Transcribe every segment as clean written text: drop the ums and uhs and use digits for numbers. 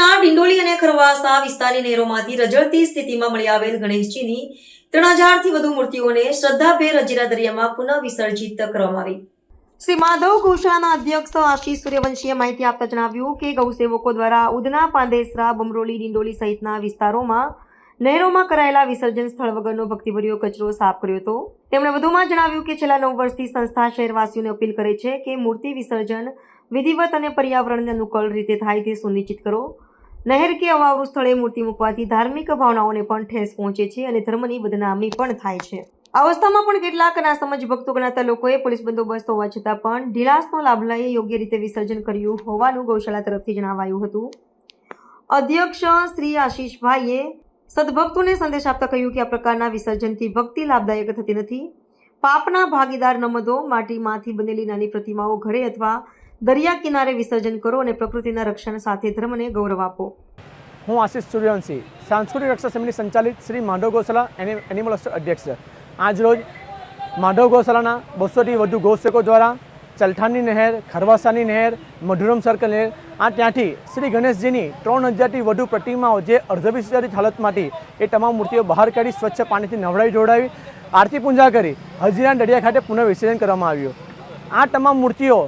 શહેરના ડિંડોલી અને ખરવાસા વિસ્તારની નહેરોમાંથી રઝળતી સ્થિતિમાં મળી આવેલ ગણેશજીની 3000થી વધુ મૂર્તિઓને શ્રદ્ધાભેર હજીરા દરિયામાં પુનઃ વિસર્જિત કરવામાં આવી। શ્રી માધવ ગૌશાળાના અધ્યક્ષ આશીષ સૂર્યવંશીએ માહિતી આપતા જણાવ્યું કે ગૌસેવકો દ્વારા ઉધના, પાંદેસરા, બમરોલી, ડિંડોલી સહિતના વિસ્તારોમાં નહેરોમાં કરાયેલા વિસર્જન સ્થળ વગરનો ભક્તિભર્યો કચરો સાફ કર્યો હતો। તેમણે વધુમાં જણાવ્યું કે છેલ્લા 9 વર્ષથી સંસ્થા શહેરવાસીઓને અપીલ કરે છે કે મૂર્તિ વિસર્જન વિધિવત અને પર્યાવરણને અનુકૂળ રીતે થાય તે સુનિશ્ચિત કરો। નહેર કે અવાવરું સ્થળે મૂર્તિ મૂકવાથી ધાર્મિક ભાવનાઓને પણ ઠેસ પહોંચે છે અને ધર્મની બદનામી પણ થાય છે। આ અવસ્થામાં પણ કેટલાક નાસમજ ભક્તો ગણાતા લોકોએ પોલીસ બંદોબસ્ત હોવા છતાં પણ ઢીલાસનો લાભ લઈ યોગ્ય રીતે વિસર્જન કર્યું હોવાનું ગૌશાળા તરફથી જણાવાયું હતું। અધ્યક્ષ શ્રી આશીષભાઈએ સદભક્તોને સંદેશ આપતા કહ્યું કે આ પ્રકારના વિસર્જનથી ભક્તિ લાભદાયક થતી નથી। પાપના ભાગીદાર ન બનો। માટીમાંથી બનેલી નાની પ્રતિમાઓ ઘરે અથવા દરિયા કિનારે વિસર્જન કરો અને પ્રકૃતિના રક્ષણ સાથે ધર્મને ગૌરવ આપો। હું આશીષ સૂર્યવંશી, સાંસ્કૃતિક રક્ષા સમિતિ સંચાલિત શ્રી માધવ ગૌશાળા એનિમલ અધ્યક્ષ। આજરોજ માધવ ગૌશાળાના 200થી વધુ ગૌસેવકો દ્વારા ચલઠાણની નહેર, ખરવાસાની નહેર, મઢુરમ સર્કલ નહેર ત્યાંથી શ્રી ગણેશજીની 3000થી વધુ પ્રતિમાઓ જે અર્ધવિસર્જિત હાલતમાંથી એ તમામ મૂર્તિઓ બહાર કાઢી સ્વચ્છ પાણીથી નવડાવી ધોવડાવી આરતી પૂજા કરી હજીરા દરિયા ખાતે પુનઃ વિસર્જન કરવામાં આવ્યું। આ તમામ મૂર્તિઓ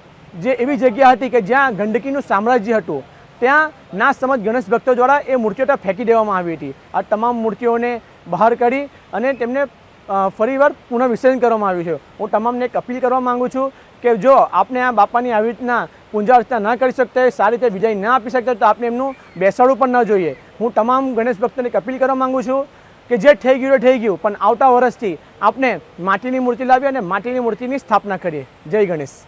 જે એવી જગ્યા હતી કે જ્યાં ગંદકીનું સામ્રાજ્ય હતું, ત્યાં ના સમજ ગણેશ ભક્તો દ્વારા એ મૂર્તિઓ ત્યાં ફેંકી દેવામાં આવી હતી। આ તમામ મૂર્તિઓને બહાર કાઢી અને તેમને ફરીવાર પુનઃ વિસર્જન કરવામાં આવ્યું છે। હું તમામને એક અપીલ કરવા માગું છું કે જો આપને આ બાપાની આવી રીતના પૂજા અર્ચના ન કરી શકતા હોય, સારી રીતે વિદાય ન આપી શકતા તો આપને એમનું બેસાડવું પણ ન જોઈએ। હું તમામ ગણેશ ભક્તોને એક અપીલ કરવા માગું છું કે જે થઈ ગયું થઈ ગયું, પણ આવતા વર્ષથી આપણે માટીની મૂર્તિ લાવી અને માટીની મૂર્તિની સ્થાપના કરીએ। જય ગણેશ।